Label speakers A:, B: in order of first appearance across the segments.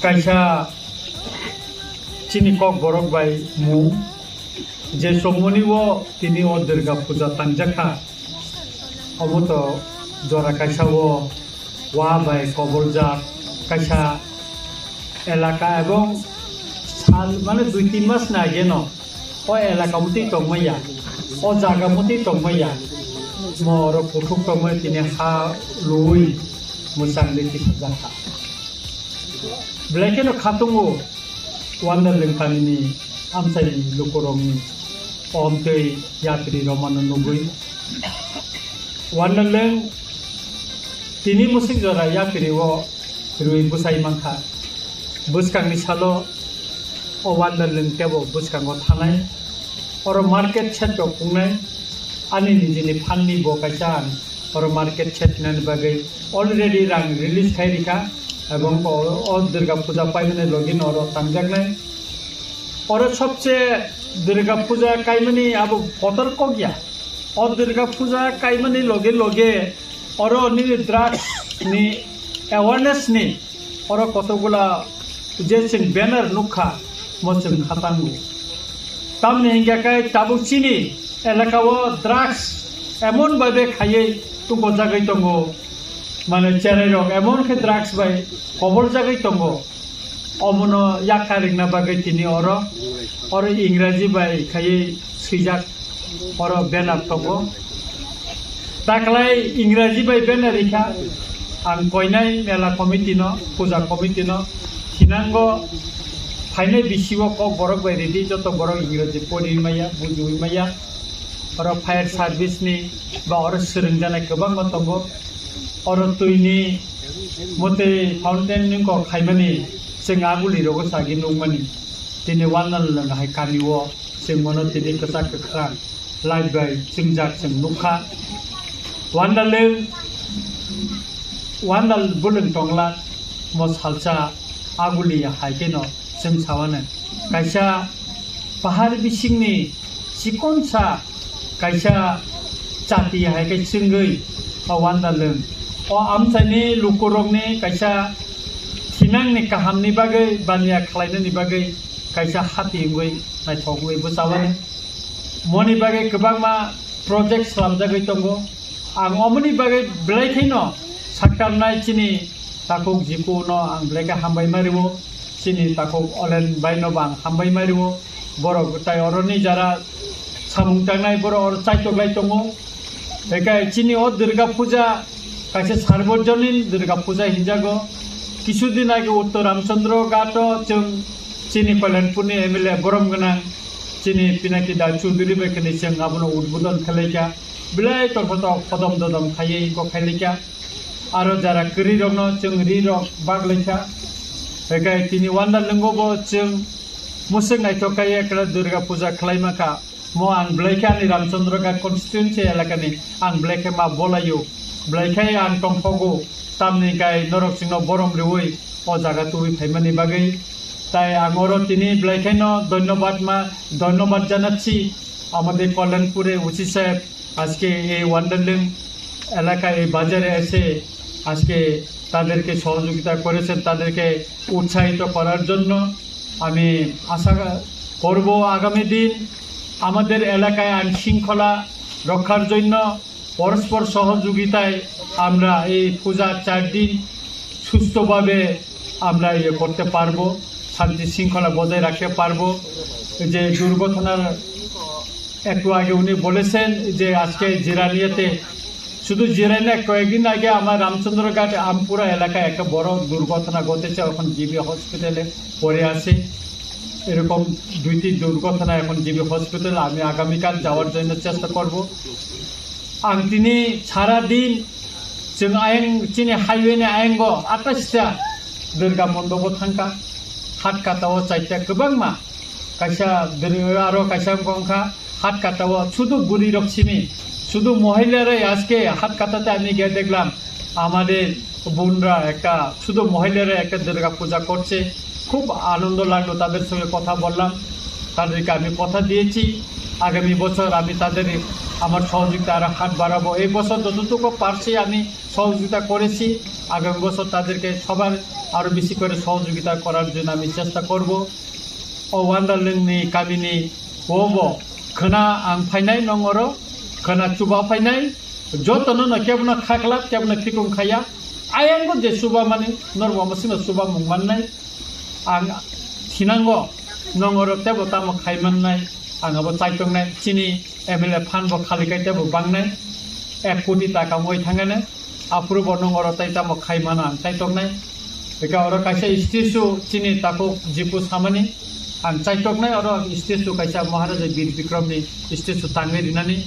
A: Kaisa chini kok borok bai mu je somoni wo tini o Durga Puja tangjaka omoto jora kaisa wo wa bai kobolja kaisa elaka ebong sal mane 2-3 mas na geno o elaka muti tongmaya o jaga muti tongmaya moro puthuk tongmaya tini ha lui musang de tikjaka Black no katungo wonderling family amsai lukorong omtei yatri romano nugui wonderling tini musik jora yatri wo rui busai mangkha buskang ni salo o wonderling tebo buskang go thanai or market chetto kungnai ani nijini phanni bo kaisan or market chetnan bagai already rang release khairika এবং ও দুর্গা পূজা পাইমানে login ওর তামজাগনাই ওর সবচেয়ে দুর্গা পূজা কাইমানি আবো সতর্ক গিয়া ও দুর্গা পূজা কাইমানি লগে লগে ওর নি drugs নি awareness নি ওর কতগুলা যে চিন ব্যানার নুখা মচন খাতাঙ্গু তামনে হিঙ্গাকাই তাবু চিনি এলাকাও ড্রাগস এমন ভাবে খাইয়ে তুঙ্গ জাগাই তঙ্গ মানে চেরাই রক এমন খে ড্রাগস বাই খবর জাগাই তঙ্গ অমনো ইয়াকারিং না বাগাই তিনি অর ইংরাজি বাই খাইয়ে সুইজাক অর ব্যানার তঙ্গ তাকলাই ইংরাজি বাই ব্যানার ইখা আং কইনাই মেলা কমিটি ন পূজা কমিটি ন হিনাঙ্গ ফাইনাই বিসিও কক বরক বাই রেডি যত বরক ইংরাজি পড়ি মাইয়া বুঝুই মাইয়া অর ফায়ার সার্ভিস নি বা অর সরং জানাই গোबां তঙ্গ और तुईनी मते फाउंटेन निको खाइमानी जों आगुलि रगो सागि नुमनि दिनै वानल लंगाय कानिवो जों मनो दिनै कसा कखरा लाइट बाय जों जाक जों नुखा वानल बुलुं टंगला मस हालसा आगुलि हाइकेनो जों सावानो कायसा पहाड़ बिसिंनि सिकनसा कायसा जाति हाइके जोंगै वानल o amsani lukurongni kaisa thinangni kahamni bagai bania khlainani bagai kaisa hati ingoi naithogui busawani moni bagai kobangma project slamjagoi tongo ang omoni bagai blaikhaino sakarnai chini takuk jiku no ang blaika hambai maribo chini takuk olen baino bang hambai maribo borok tai oroni jara samung tangnai boro or chaitoglai tongo bekai chini o Durga Puja কাছে সার্বজনীন দুর্গা পূজা হিনজাগো কিছুদিন আগে উত্তর রামচন্দ্র ঘাট जों চিনি কল্যাণপুরনি MLA গরমগোনাं চিনি পিনাকি দা চৌধুরী বেখানে जों আবনো উদ্বোধন খালাইকা বিলাই তরফত কদম দদম খাইয়ে গো খাইলাইকা আরো যারা করি রংনো जों রি রক বাগলাইকা বেগাই তিনি ওয়ান্ডার লঙ্গবো जों মুসিক নাইতকায়ে একলা দুর্গা পূজা খালাইমাকা মো আং ব্লাইকা नि রামচন্দ্র ঘাট কনস্টিটুয়েন্সি এলাকানি আং ব্লাইকা মা বলাইও Blaikai an tongfogo tamni kai norok singno borom riwoi o jaga tui phaimani bagai tai angoro tini blaikai no ধন্যবাদ জানাচ্ছি আমাদের কল্যাণপুরে ওসি সাহেব আজকে এই ওয়ান্ডারল্যান্ড এলাকায় এই বাজারে এসে আজকে তাদেরকে সহযোগিতা করেছেন তাদেরকে উৎসাহিত করার জন্য আমি আশা করব আগামী দিন আমাদের এলাকায় আইন শৃঙ্খলা রক্ষার জন্য পরস্পর সহযোগিতায় আমরা এই পূজা 4 দিন সুস্থভাবে আমরা করতে পারবো, শান্তি শৃঙ্খলা বজায় রাখতে পারবো। যে দুর্ঘটনার একটু আগে উনি বলেছেন যে আজকে জিরানিয়াতে, শুধু জিরানিয়া কয়েকদিন আগে আমার রামচন্দ্রঘাট আমপুরা এলাকায় একটা বড় দুর্ঘটনা ঘটেছে, এখন জিবি হসপিটালে পড়ে আছে। এরকম 2টি দুর্ঘটনা এখন জিবি হসপিটালে, আমি আগামীকাল যাওয়ার জন্য চেষ্টা করব। তিনি সারাদিন जों आयें चिनि हाइवेनि आयेंगो 28टा दुर्गा मण्डपाव थांखा हात काटाव 4टा गोबां मा कायसा आरो कायसा गंखा हात काटाव शुधु बुড়ি লক্ষ্মী শুধু মহিলারাই আজকে হাত কাটাতে আমি গিয়ে দেখলাম আমাদের বোনরা একটা শুধু মহিলারা একটা দুর্গা পূজা করছে, খুব আনন্দ লাগলো। তাদের সঙ্গে কথা বললাম, তাদেরকে আমি কথা দিয়েছি আগামী বছর আমি তাদের আমার সহযোগিতা আরো হাত বাড়াবো। এই বছর যতটুকু পারছি আমি সহযোগিতা করেছি, আগামী বছর তাদেরকে সবার আরো বেশি করে সহযোগিতা করার জন্য আমি চেষ্টা করব। ও ওয়ান্ডারল্যান্ডनि गामिनि बबो खोना आं फायनाय नंगरो खोना चुबा फायनाय जतनो न केबनो खाखला केबनो फिकुं खाया आयांगो जे सुबा माने नरबा मसिनो सुबा मुंमाननाय आं थिनांगो नंगरो तेबो तामो खायमाननाय आंहाबो चाइतंनाय चिनि एमएलए फानबो खालिकायतेबो बांनाय 1 कोटी टाका মই थांगाने आप्रुबो नंगरो ताइतामो खायमाना आं चाइतंनाय बेका अरो कायसे स्टेसु चिनि ताको जिपु सामानि आं चाइतंनाय अरो स्टेसु कायसा महाराजा वीर विक्रमनि स्टेसु तांगै रिनानि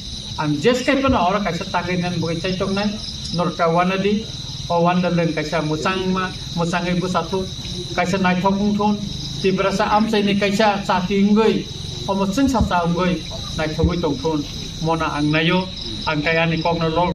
A: आं जेसकायपनो अरो कायसा तांगै रिनानि बगै चाइतंनाय नरका वानादि o wonderland kaisa musangै busatu kaisa naithokungthun tibrasa amsaini kaisa chatingoi omo chungsa chaungoi naithogoi tongthun mona angnayo angkayani kokno